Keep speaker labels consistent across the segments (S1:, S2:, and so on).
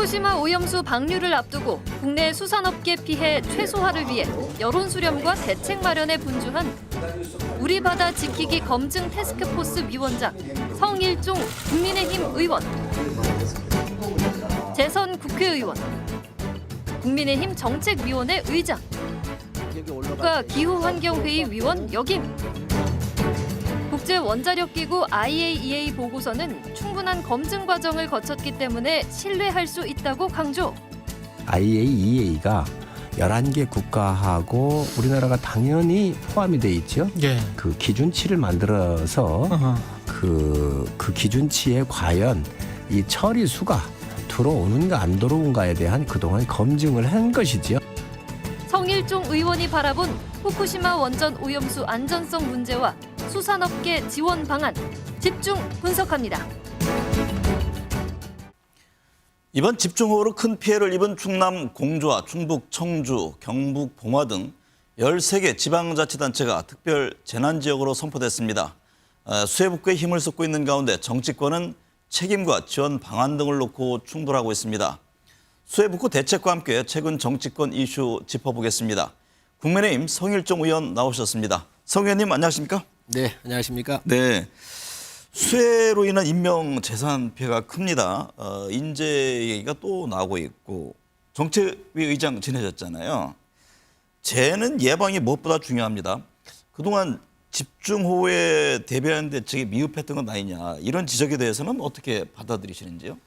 S1: 후쿠시마 오염수 방류를 앞두고 국내 수산업계 피해 최소화를 위해 여론 수렴과 대책 마련에 분주한 우리 바다 지키기 검증 태스크포스 위원장 성일종 국민의힘 의원, 재선 국회의원, 국민의힘 정책위원회 의장, 국가기후환경회의 위원 역임. 국제원자력기구 IAEA 보고서는 충분한 검증 과정을 거쳤기 때문에 신뢰할 수 있다고 강조.
S2: IAEA가 11개 국가하고 우리나라가 당연히 포함이 돼 있죠.
S3: 예.
S2: 그 기준치를 만들어서 그 기준치에 과연 이 처리수가 들어오는가 안 들어오는가에 대한 그동안 검증을 한 것이죠.
S1: 성일종 의원이 바라본 후쿠시마 원전 오염수 안전성 문제와 수산업계 지원 방안 집중 분석합니다.
S4: 이번 집중호우로 큰 피해를 입은 충남 공주와 충북 청주, 경북 봉화 등 13개 지방자치단체가 특별 재난지역으로 선포됐습니다. 수해 복구에 힘을 쏟고 있는 가운데 정치권은 책임과 지원 방안 등을 놓고 충돌하고 있습니다. 수해 복구 대책과 함께 최근 정치권 이슈 짚어보겠습니다. 국민의힘 성일종 의원 나오셨습니다. 성 의원님 안녕하십니까?
S2: 네, 안녕하십니까?
S4: 네. 수해로 인한 인명 재산 피해가 큽니다. 인재 얘기가 또 나오고 있고 정책위 의장 지내셨잖아요. 재해는 예방이 무엇보다 중요합니다. 그동안 집중호우에 대비하는 대책이 미흡했던 건 아니냐 이런 지적에 대해서는 어떻게 받아들이시는지요?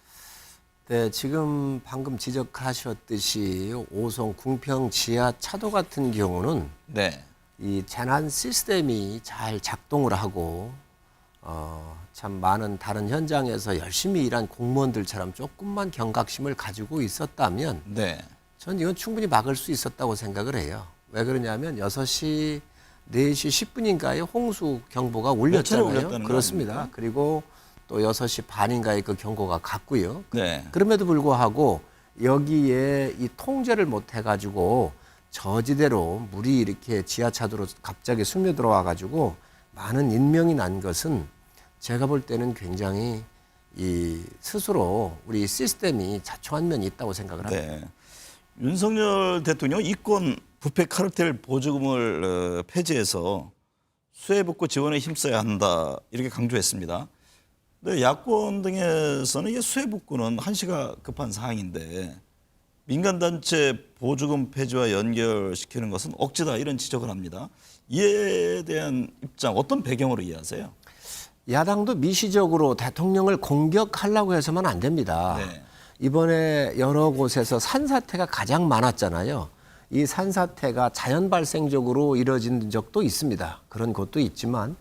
S2: 네, 지금 방금 지적하셨듯이 오송 궁평 지하 차도 같은 경우는
S4: 네.
S2: 이 재난 시스템이 잘 작동을 하고 참 많은 다른 현장에서 열심히 일한 공무원들처럼 조금만 경각심을 가지고 있었다면
S4: 네.
S2: 전 이건 충분히 막을 수 있었다고 생각을 해요. 왜 그러냐면 6시, 4시 10분인가에 홍수 경보가 울렸잖아요. 그렇습니다. 그리고 또 6시 반인가에 그 경고가 갔고요.
S4: 네.
S2: 그럼에도 불구하고 여기에 이 통제를 못 해가지고 저지대로 물이 이렇게 지하차도로 갑자기 스며들어와 가지고 많은 인명이 난 것은 제가 볼 때는 굉장히 이 스스로 우리 시스템이 자초한 면이 있다고 생각을 합니다.
S4: 네. 윤석열 대통령 이권 부패 카르텔 보조금을 폐지해서 수해 복구 지원에 힘써야 한다 이렇게 강조했습니다. 근데 야권 등에서는 이게 수해 복구는 한시가 급한 사항인데 민간단체 보조금 폐지와 연결시키는 것은 억지다 이런 지적을 합니다. 이에 대한 입장 어떤 배경으로 이해하세요?
S2: 야당도 미시적으로 대통령을 공격하려고 해서만 안 됩니다.
S4: 네.
S2: 이번에 여러 곳에서 산사태가 가장 많았잖아요. 이 산사태가 자연 발생적으로 이뤄진 적도 있습니다. 그런 곳도 있지만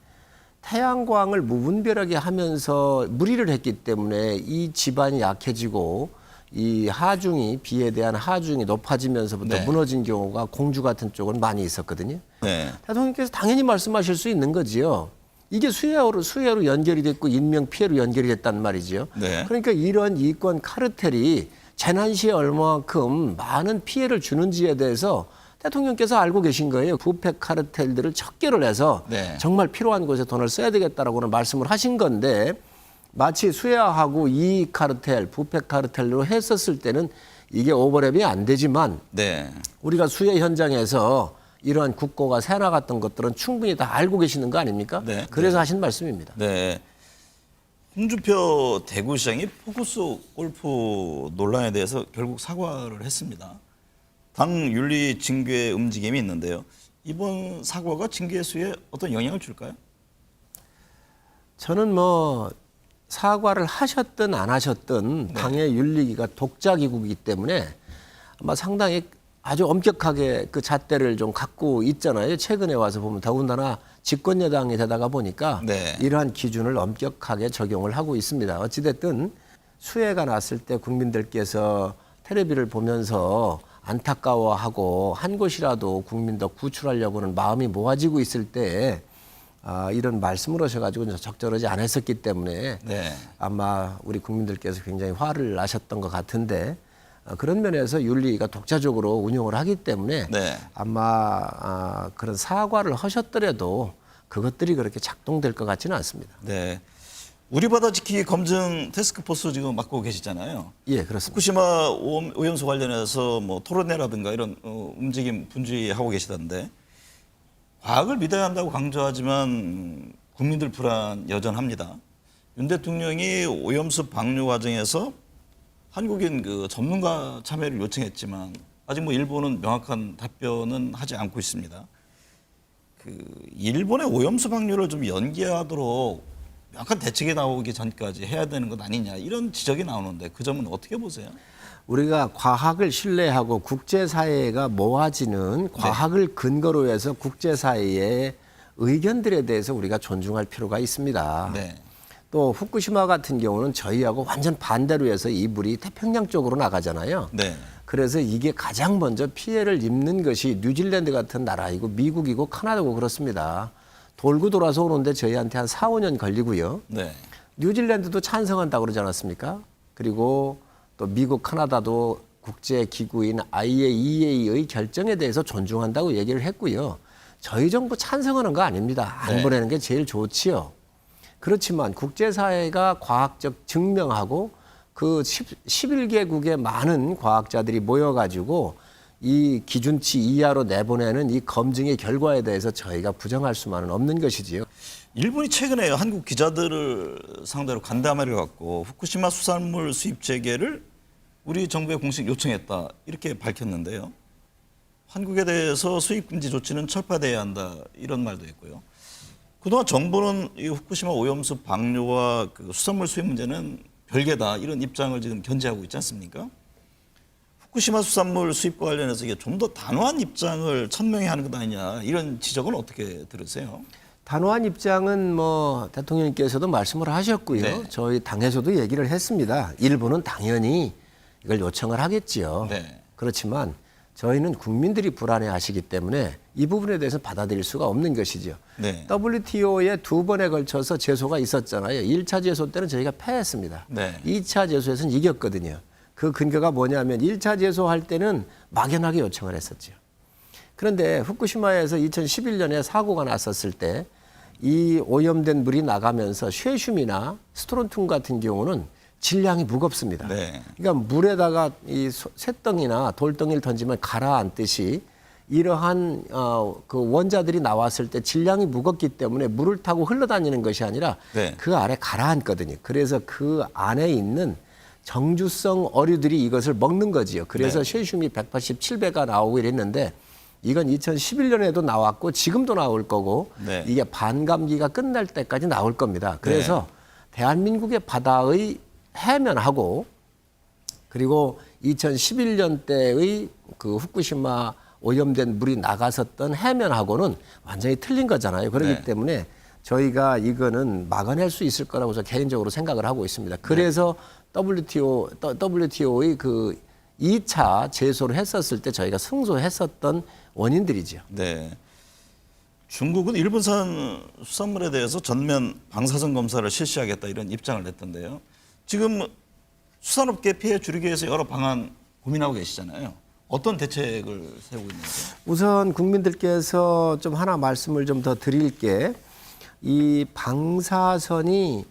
S2: 태양광을 무분별하게 하면서 무리를 했기 때문에 이 지반이 약해지고 이 하중이 비에 대한 하중이 높아지면서부터
S4: 네.
S2: 무너진 경우가 공주 같은 쪽은 많이 있었거든요.
S4: 네.
S2: 대통령께서 당연히 말씀하실 수 있는 거지요. 이게 수해로 연결이 됐고 인명 피해로 연결이 됐단 말이죠.
S4: 네.
S2: 그러니까 이런 이권 카르텔이 재난 시에 얼마만큼 많은 피해를 주는지에 대해서 대통령께서 알고 계신 거예요. 부패 카르텔들을 척결을 해서
S4: 네.
S2: 정말 필요한 곳에 돈을 써야 되겠다라고는 말씀을 하신 건데 마치 수해하고 이 카르텔, 부패 카르텔로 했었을 때는 이게 오버랩이 안 되지만
S4: 네.
S2: 우리가 수해 현장에서 이러한 국고가 새나갔던 것들은 충분히 다 알고 계시는 거 아닙니까?
S4: 네.
S2: 그래서
S4: 네.
S2: 하신 말씀입니다.
S4: 네. 홍준표 대구시장이 포커스 골프 논란에 대해서 결국 사과를 했습니다. 당 윤리 징계 움직임이 있는데요. 이번 사과가 징계 수에 어떤 영향을 줄까요?
S2: 저는 뭐 사과를 하셨든 안 하셨든 당의 윤리기가 독자기구이기 때문에 아마 상당히 아주 엄격하게 그 잣대를 좀 갖고 있잖아요. 최근에 와서 보면 더군다나 집권여당이 되다가 보니까
S4: 네.
S2: 이러한 기준을 엄격하게 적용을 하고 있습니다. 어찌됐든 수해가 났을 때 국민들께서 텔레비를 보면서 안타까워하고 한 곳이라도 국민 더 구출하려고는 마음이 모아지고 있을 때 이런 말씀을 하셔가지고 적절하지 않았었기 때문에
S4: 네.
S2: 아마 우리 국민들께서 굉장히 화를 나셨던 것 같은데 그런 면에서 윤리가 독자적으로 운영을 하기 때문에
S4: 네.
S2: 아마 그런 사과를 하셨더라도 그것들이 그렇게 작동될 것 같지는 않습니다.
S4: 네. 우리 바다 지키기 검증 태스크포스 지금 맡고 계시잖아요.
S2: 예, 그렇습니다.
S4: 후쿠시마 오염수 관련해서 뭐 토론회라든가 이런 움직임 분주하고 계시던데 과학을 믿어야 한다고 강조하지만 국민들 불안 여전합니다. 윤 대통령이 오염수 방류 과정에서 한국인 그 전문가 참여를 요청했지만 아직 뭐 일본은 명확한 답변은 하지 않고 있습니다. 그 일본의 오염수 방류를 좀 연기하도록 약간 대책이 나오기 전까지 해야 되는 것 아니냐 이런 지적이 나오는데 그 점은 어떻게 보세요?
S2: 우리가 과학을 신뢰하고 국제사회가 모아지는 과학을 근거로 해서 국제사회의 의견들에 대해서 우리가 존중할 필요가 있습니다.
S4: 네.
S2: 또 후쿠시마 같은 경우는 저희하고 완전 반대로 해서 이 물이 태평양 쪽으로 나가잖아요.
S4: 네.
S2: 그래서 이게 가장 먼저 피해를 입는 것이 뉴질랜드 같은 나라이고 미국이고 카나다고 그렇습니다. 돌고 돌아서 오는데 저희한테 한 4, 5년 걸리고요.
S4: 네.
S2: 뉴질랜드도 찬성한다고 그러지 않았습니까? 그리고 또 미국, 카나다도 국제기구인 IAEA의 결정에 대해서 존중한다고 얘기를 했고요. 저희 정부 찬성하는 거 아닙니다. 안
S4: 네.
S2: 보내는 게 제일 좋지요. 그렇지만 국제사회가 과학적 증명하고 그 11개국의 많은 과학자들이 모여가지고 이 기준치 이하로 내보내는 이 검증의 결과에 대해서 저희가 부정할 수만은 없는 것이지요.
S4: 일본이 최근에 한국 기자들을 상대로 간담회를 갖고 후쿠시마 수산물 수입 재개를 우리 정부에 공식 요청했다 이렇게 밝혔는데요. 한국에 대해서 수입 금지 조치는 철폐돼야 한다 이런 말도 했고요. 그동안 정부는 이 후쿠시마 오염수 방류와 그 수산물 수입 문제는 별개다 이런 입장을 지금 견지하고 있지 않습니까? 후쿠시마 수산물 수입과 관련해서 이게 좀 더 단호한 입장을 천명히 하는 것 아니냐 이런 지적은 어떻게 들으세요?
S2: 단호한 입장은 뭐 대통령께서도 말씀을 하셨고요.
S4: 네.
S2: 저희 당에서도 얘기를 했습니다. 일본은 당연히 이걸 요청을 하겠지요.
S4: 네.
S2: 그렇지만 저희는 국민들이 불안해하시기 때문에 이 부분에 대해서 받아들일 수가 없는 것이죠.
S4: 네.
S2: WTO에 2번에 걸쳐서 제소가 있었잖아요. 1차 제소 때는 저희가 패했습니다.
S4: 네.
S2: 2차 제소에서는 이겼거든요. 그 근거가 뭐냐면 1차 제소할 때는 막연하게 요청을 했었죠. 그런데 후쿠시마에서 2011년에 사고가 났었을 때 이 오염된 물이 나가면서 쉐슘이나 스트론튬 같은 경우는 질량이 무겁습니다.
S4: 네.
S2: 그러니까 물에다가 이 쇳덩이나 돌덩이를 던지면 가라앉듯이 이러한 그 원자들이 나왔을 때 질량이 무겁기 때문에 물을 타고 흘러다니는 것이 아니라
S4: 네.
S2: 그 아래 가라앉거든요. 그래서 그 안에 있는 정주성 어류들이 이것을 먹는 거지요. 그래서
S4: 네.
S2: 쉐슘이 187배가 나오고 이랬는데 이건 2011년에도 나왔고 지금도 나올 거고
S4: 네.
S2: 이게 반감기가 끝날 때까지 나올 겁니다. 그래서 대한민국의 바다의 해면하고 그리고 2011년 때의 그 후쿠시마 오염된 물이 나갔었던 해면하고는 완전히 틀린 거잖아요. 그렇기
S4: 네.
S2: 때문에 저희가 이거는 막아낼 수 있을 거라고 저 개인적으로 생각을 하고 있습니다. 그래서 WTO의 그 2차 제소를 했었을 때 저희가 승소했었던 원인들이죠.
S4: 네. 중국은 일본산 수산물에 대해서 전면 방사선 검사를 실시하겠다 이런 입장을 냈던데요. 지금 수산업계 피해 줄이기 위해서 여러 방안 고민하고 계시잖아요. 어떤 대책을 세우고 있는지.
S2: 우선 국민들께서 좀 하나 말씀을 좀 더 드릴게. 이 방사선이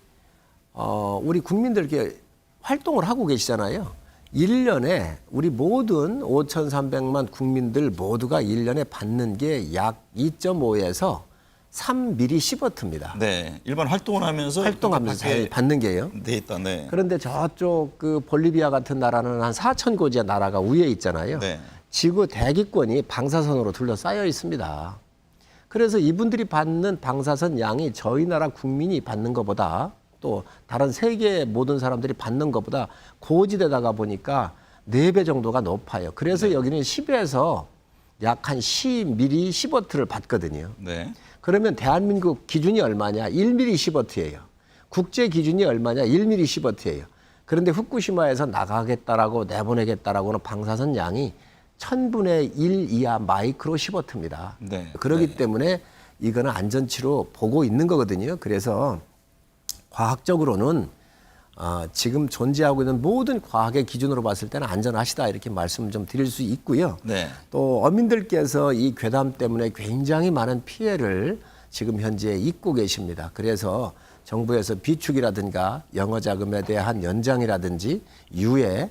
S2: 우리 국민들께 활동을 하고 계시잖아요. 1년에 우리 모든 5,300만 국민들 모두가 1년에 받는 게 약 2.5에서 3mS입니다.
S4: 네, 일반 활동을 하면서
S2: 활동하면서 잘 받는 게요.
S4: 돼 있다. 네.
S2: 그런데 저쪽 그 볼리비아 같은 나라는 한 4,000고지의 나라가 위에 있잖아요.
S4: 네.
S2: 지구 대기권이 방사선으로 둘러싸여 있습니다. 그래서 이분들이 받는 방사선 양이 저희 나라 국민이 받는 것보다 또 다른 세계 모든 사람들이 받는 것보다 고지대다가 보니까 4배 정도가 높아요. 그래서 여기는 10에서 약 한 10mS를 받거든요.
S4: 네.
S2: 그러면 대한민국 기준이 얼마냐? 1mS예요. 국제 기준이 얼마냐? 1mS예요. 그런데 후쿠시마에서 나가겠다라고 내보내겠다라고는 방사선 양이 1000분의 1 이하 마이크로 시버트입니다.
S4: 네.
S2: 그렇기
S4: 네.
S2: 때문에 이거는 안전치로 보고 있는 거거든요. 그래서 과학적으로는 지금 존재하고 있는 모든 과학의 기준으로 봤을 때는 안전하시다 이렇게 말씀을 좀 드릴 수 있고요.
S4: 네.
S2: 또 어민들께서 이 괴담 때문에 굉장히 많은 피해를 지금 현재 잊고 계십니다. 그래서 정부에서 비축이라든가 영어 자금에 대한 연장이라든지 유예,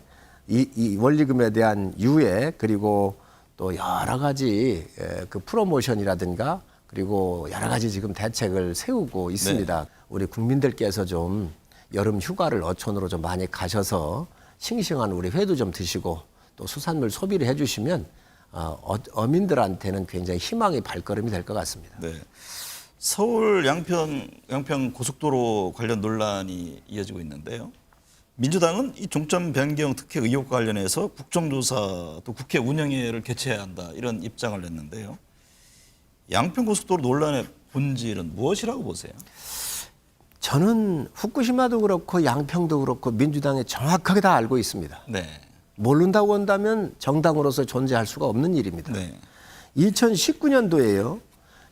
S2: 이 원리금에 대한 유예, 그리고 또 여러 가지 그 프로모션이라든가 그리고 여러 가지 지금 대책을 세우고 있습니다.
S4: 네.
S2: 우리 국민들께서 좀 여름 휴가를 어촌으로 좀 많이 가셔서 싱싱한 우리 회도 좀 드시고 또 수산물 소비를 해주시면 어민들한테는 굉장히 희망의 발걸음이 될 것 같습니다.
S4: 네. 서울 양평 고속도로 관련 논란이 이어지고 있는데요. 민주당은 이 종점 변경 특혜 의혹과 관련해서 국정조사 또 국회 운영회를 개최해야 한다 이런 입장을 냈는데요. 양평 고속도로 논란의 본질은 무엇이라고 보세요?
S2: 저는 후쿠시마도 그렇고 양평도 그렇고 민주당에 정확하게 다 알고 있습니다.
S4: 네.
S2: 모른다고 한다면 정당으로서 존재할 수가 없는 일입니다.
S4: 네.
S2: 2019년도에요.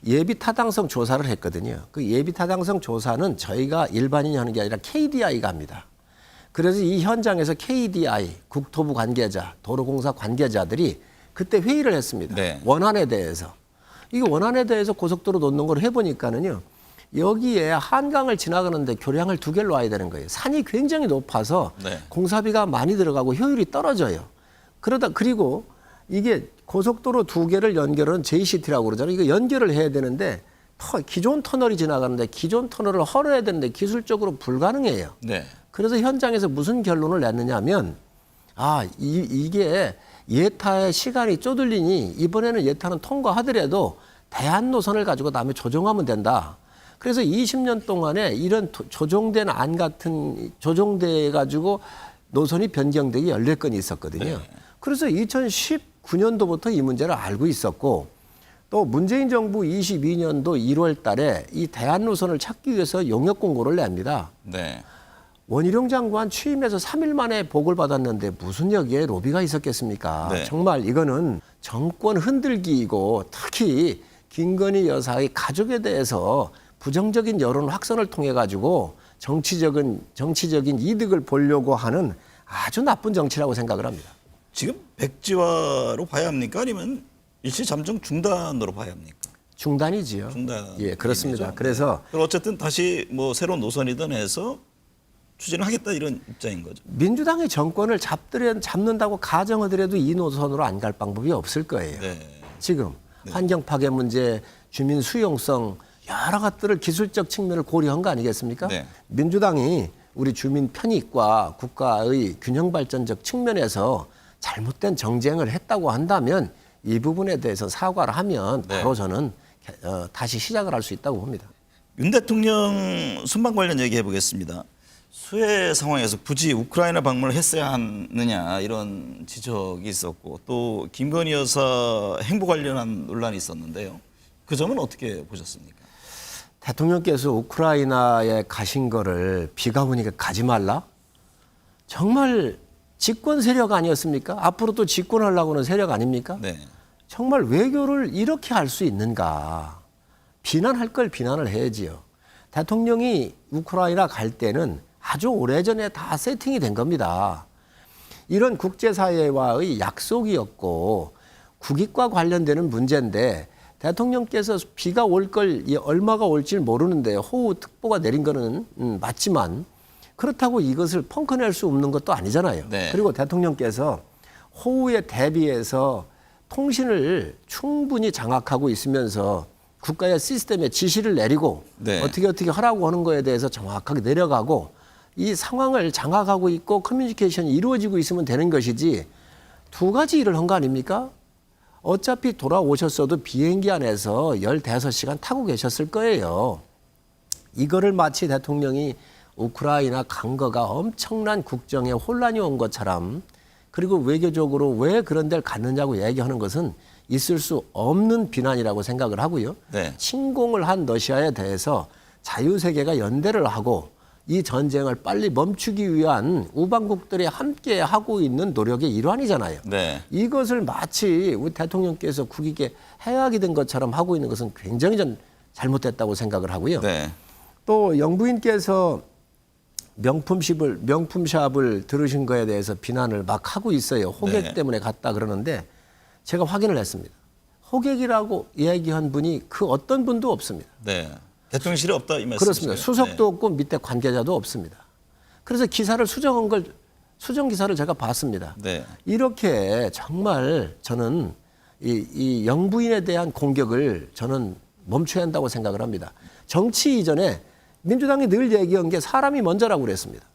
S2: 예비 타당성 조사를 했거든요. 그 예비 타당성 조사는 저희가 일반인이 하는 게 아니라 KDI가 합니다. 그래서 이 현장에서 KDI, 국토부 관계자, 도로공사 관계자들이 그때 회의를 했습니다.
S4: 네.
S2: 원안에 대해서. 이거 원안에 대해서 고속도로 놓는 걸 해보니까는요. 여기에 한강을 지나가는데 교량을 2개를 놔야 되는 거예요. 산이 굉장히 높아서
S4: 네.
S2: 공사비가 많이 들어가고 효율이 떨어져요. 그리고 이게 고속도로 2개를 연결하는 JCT라고 그러잖아요. 이거 연결을 해야 되는데 기존 터널이 지나가는데 기존 터널을 헐어야 되는데 기술적으로 불가능해요.
S4: 네.
S2: 그래서 현장에서 무슨 결론을 냈느냐 하면 이게 예타의 시간이 쪼들리니 이번에는 예타는 통과하더라도 대안 노선을 가지고 다음에 조정하면 된다. 그래서 20년 동안에 이런 조정된 안 같은 조정돼 가지고 노선이 변경되기 14건이 있었거든요.
S4: 네.
S2: 그래서 2019년도부터 이 문제를 알고 있었고 또 문재인 정부 22년도 1월 달에 이 대안 노선을 찾기 위해서 용역 공고를 냅니다.
S4: 네.
S2: 원희룡 장관 취임해서 3일 만에 보고를 받았는데 무슨 여기에 로비가 있었겠습니까?
S4: 네.
S2: 정말 이거는 정권 흔들기이고 특히 김건희 여사의 가족에 대해서 부정적인 여론 확산을 통해 가지고 정치적인 이득을 보려고 하는 아주 나쁜 정치라고 생각을 합니다.
S4: 지금 백지화로 봐야 합니까? 아니면 일시 잠정 중단으로 봐야 합니까?
S2: 중단이지요.
S4: 중단.
S2: 예, 그렇습니다.
S4: 네.
S2: 그래서
S4: 그럼 어쨌든 다시 뭐 새로운 노선이든 해서 추진을 하겠다 이런 입장인 거죠.
S2: 민주당의 정권을 잡는다고 가정하더라도 이 노선으로 안 갈 방법이 없을 거예요.
S4: 네.
S2: 지금 환경 파괴 문제, 주민 수용성 여러 것들을 기술적 측면을 고려한 거 아니겠습니까?
S4: 네.
S2: 민주당이 우리 주민 편익과 국가의 균형 발전적 측면에서 잘못된 정쟁을 했다고 한다면 이 부분에 대해서 사과를 하면
S4: 네.
S2: 바로 저는 다시 시작을 할 수 있다고 봅니다.
S4: 윤 대통령 순방 관련 얘기해 보겠습니다. 수해 상황에서 굳이 우크라이나 방문을 했어야 하느냐 이런 지적이 있었고 또 김건희 여사 행보 관련한 논란이 있었는데요. 그 점은 어떻게 보셨습니까?
S2: 대통령께서 우크라이나에 가신 거를 비가 오니까 가지 말라? 정말 집권 세력 아니었습니까? 앞으로 또 집권하려고 하는 세력 아닙니까?
S4: 네.
S2: 정말 외교를 이렇게 할 수 있는가? 비난할 걸 비난을 해야지요. 대통령이 우크라이나 갈 때는 아주 오래전에 다 세팅이 된 겁니다. 이런 국제사회와의 약속이었고 국익과 관련되는 문제인데 대통령께서 비가 올 걸 얼마가 올지 모르는데 호우특보가 내린 거는 맞지만 그렇다고 이것을 펑크낼 수 없는 것도 아니잖아요.
S4: 네.
S2: 그리고 대통령께서 호우에 대비해서 통신을 충분히 장악하고 있으면서 국가의 시스템에 지시를 내리고
S4: 네.
S2: 어떻게 하라고 하는 거에 대해서 정확하게 내려가고 이 상황을 장악하고 있고 커뮤니케이션이 이루어지고 있으면 되는 것이지 두 가지 일을 한 거 아닙니까? 어차피 돌아오셨어도 비행기 안에서 15시간 타고 계셨을 거예요. 이거를 마치 대통령이 우크라이나 간 거가 엄청난 국정에 혼란이 온 것처럼 그리고 외교적으로 왜 그런 데를 갔느냐고 얘기하는 것은 있을 수 없는 비난이라고 생각을 하고요.
S4: 네.
S2: 침공을 한 러시아에 대해서 자유세계가 연대를 하고 이 전쟁을 빨리 멈추기 위한 우방국들이 함께 하고 있는 노력의 일환이잖아요.
S4: 네.
S2: 이것을 마치 우리 대통령께서 국익에 해악이 된 것처럼 하고 있는 것은 굉장히 전 잘못됐다고 생각을 하고요.
S4: 네.
S2: 또 영부인께서 명품샵을 들으신 거에 대해서 비난을 막 하고 있어요. 호객
S4: 네.
S2: 때문에 갔다 그러는데 제가 확인을 했습니다. 호객이라고 얘기한 분이 그 어떤 분도 없습니다.
S4: 네. 대통령실이 없다 이 말씀이시죠?
S2: 그렇습니다. 수석도 없고 밑에 관계자도 없습니다. 그래서 기사를 수정 기사를 제가 봤습니다.
S4: 네.
S2: 이렇게 정말 저는 이 영부인에 대한 공격을 저는 멈춰야 한다고 생각을 합니다. 정치 이전에 민주당이 늘 얘기한 게 사람이 먼저라고 그랬습니다.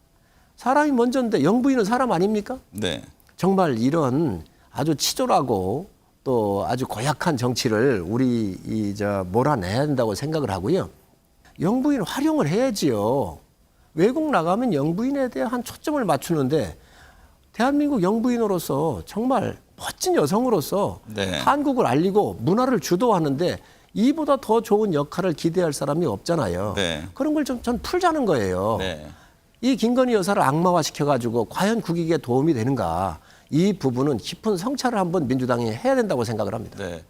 S2: 사람이 먼저인데 영부인은 사람 아닙니까?
S4: 네.
S2: 정말 이런 아주 치졸하고 또 아주 고약한 정치를 우리 몰아내야 한다고 생각을 하고요. 영부인 활용을 해야지요. 외국 나가면 영부인에 대한 초점을 맞추는데 대한민국 영부인으로서 정말 멋진 여성으로서
S4: 네.
S2: 한국을 알리고 문화를 주도하는데 이보다 더 좋은 역할을 기대할 사람이 없잖아요.
S4: 네.
S2: 그런 걸 좀 전 풀자는 거예요.
S4: 네.
S2: 이 김건희 여사를 악마화시켜가지고 과연 국익에 도움이 되는가? 이 부분은 깊은 성찰을 한번 민주당이 해야 된다고 생각을 합니다.
S4: 네.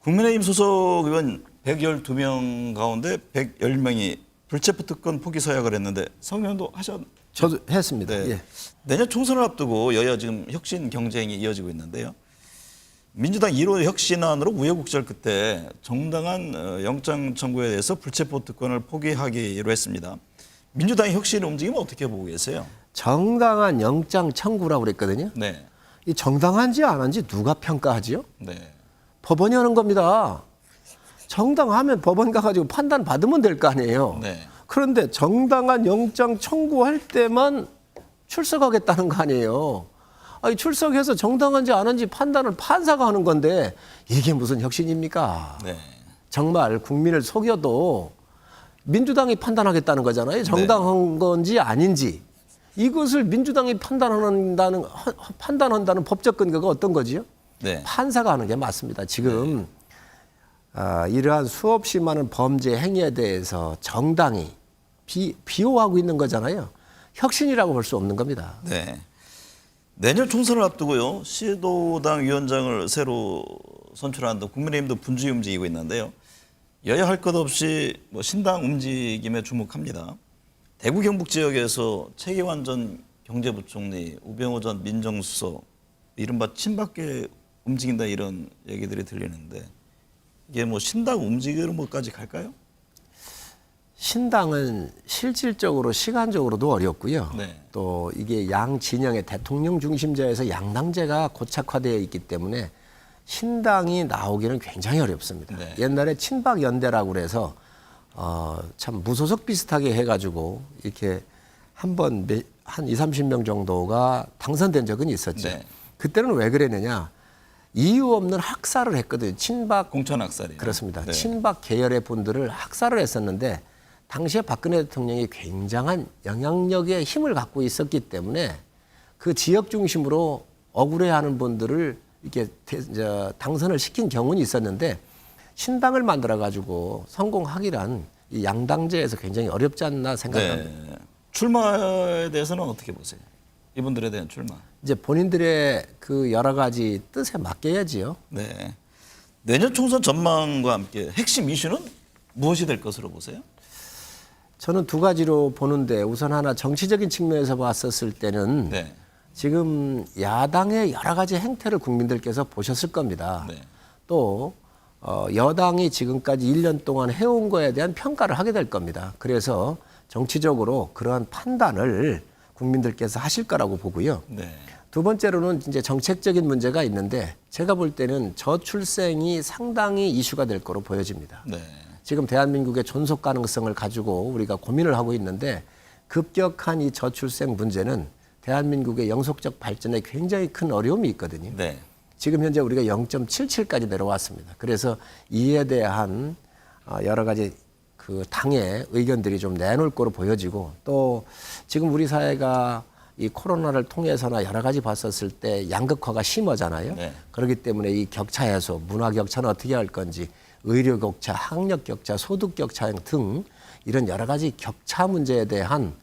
S4: 국민의힘 소속 의원 112명 가운데 110명이 불체포 특권 포기 서약을 했는데 성명도 하셨.
S2: 저도 했습니다.
S4: 네.
S2: 예.
S4: 내년 총선을 앞두고 여야 지금 혁신 경쟁이 이어지고 있는데요. 민주당 1호 혁신안으로 우여곡절 끝에 정당한 영장 청구에 대해서 불체포 특권을 포기하기로 했습니다. 민주당의 혁신 움직임은 어떻게 보고 계세요?
S2: 정당한 영장 청구라고 그랬거든요.
S4: 네.
S2: 이 정당한지 안 한지 누가 평가하지요?
S4: 네.
S2: 법원이 하는 겁니다. 정당하면 법원 가가지고 판단 받으면 될 거 아니에요.
S4: 네.
S2: 그런데 정당한 영장 청구할 때만 출석하겠다는 거 아니에요. 아니, 출석해서 정당한지 안 한지 판단을 판사가 하는 건데 이게 무슨 혁신입니까?
S4: 네.
S2: 정말 국민을 속여도 민주당이 판단하겠다는 거잖아요. 정당한 건지 아닌지. 이것을 민주당이 판단한다는 법적 근거가 어떤 거지요?
S4: 네.
S2: 판사가 하는 게 맞습니다. 지금 이러한 수없이 많은 범죄 행위에 대해서 정당이 비호하고 있는 거잖아요. 혁신이라고 볼 수 없는 겁니다.
S4: 네. 내년 총선을 앞두고요. 시도당 위원장을 새로 선출한다. 국민의힘도 분주히 움직이고 있는데요. 여야 할 것 없이 신당 움직임에 주목합니다. 대구 경북 지역에서 최기환 전 경제부총리, 우병우 전 민정수석, 이른바 친박계 움직인다 이런 얘기들이 들리는데 이게 신당 움직임으로까지 갈까요?
S2: 신당은 실질적으로 시간적으로도 어렵고요.
S4: 네.
S2: 또 이게 양 진영의 대통령 중심제에서 양당제가 고착화되어 있기 때문에 신당이 나오기는 굉장히 어렵습니다.
S4: 네.
S2: 옛날에 친박연대라고 그래서 참 무소속 비슷하게 해가지고 이렇게 한 20-30명 정도가 당선된 적은 있었죠.
S4: 네.
S2: 그때는 왜 그랬느냐. 이유 없는 학살을 했거든요. 친박
S4: 공천 학살이요.
S2: 그렇습니다.
S4: 네.
S2: 친박 계열의 분들을 학살을 했었는데 당시에 박근혜 대통령이 굉장한 영향력의 힘을 갖고 있었기 때문에 그 지역 중심으로 억울해하는 분들을 이렇게 당선을 시킨 경우는 있었는데 신당을 만들어 가지고 성공하기란 이 양당제에서 굉장히 어렵지 않나 생각합니다.
S4: 네. 출마에 대해서는 어떻게 보세요? 이분들에 대한 출마.
S2: 이제 본인들의 그 여러 가지 뜻에 맡겨야지요.
S4: 네. 내년 총선 전망과 함께 핵심 이슈는 무엇이 될 것으로 보세요?
S2: 저는 두 가지로 보는데 우선 하나 정치적인 측면에서 봤었을 때는
S4: 네.
S2: 지금 야당의 여러 가지 행태를 국민들께서 보셨을 겁니다.
S4: 네.
S2: 또 여당이 지금까지 1년 동안 해온 거에 대한 평가를 하게 될 겁니다. 그래서 정치적으로 그러한 판단을 국민들께서 하실 거라고 보고요.
S4: 네.
S2: 두 번째로는 이제 정책적인 문제가 있는데 제가 볼 때는 저출생이 상당히 이슈가 될 거로 보여집니다.
S4: 네.
S2: 지금 대한민국의 존속 가능성을 가지고 우리가 고민을 하고 있는데 급격한 이 저출생 문제는 대한민국의 영속적 발전에 굉장히 큰 어려움이 있거든요.
S4: 네.
S2: 지금 현재 우리가 0.77까지 내려왔습니다. 그래서 이에 대한 여러 가지 그 당의 의견들이 좀 내놓을 거로 보여지고 또 지금 우리 사회가 이 코로나를 통해서나 여러 가지 봤었을 때 양극화가 심하잖아요.
S4: 네.
S2: 그렇기 때문에 이 격차 해소, 문화 격차는 어떻게 할 건지 의료 격차, 학력 격차, 소득 격차 등 이런 여러 가지 격차 문제에 대한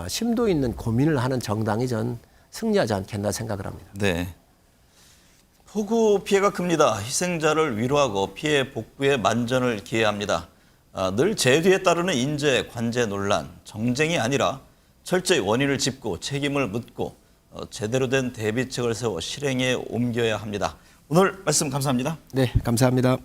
S2: 심도 있는 고민을 하는 정당이 전 승리하지 않겠나 생각을 합니다.
S4: 네. 폭우 피해가 큽니다. 희생자를 위로하고 피해 복구에 만전을 기해합니다. 늘 재해에 따르는 인재, 관제 논란, 정쟁이 아니라 철저히 원인을 짚고 책임을 묻고 제대로 된 대비책을 세워 실행에 옮겨야 합니다. 오늘 말씀 감사합니다.
S2: 네, 감사합니다.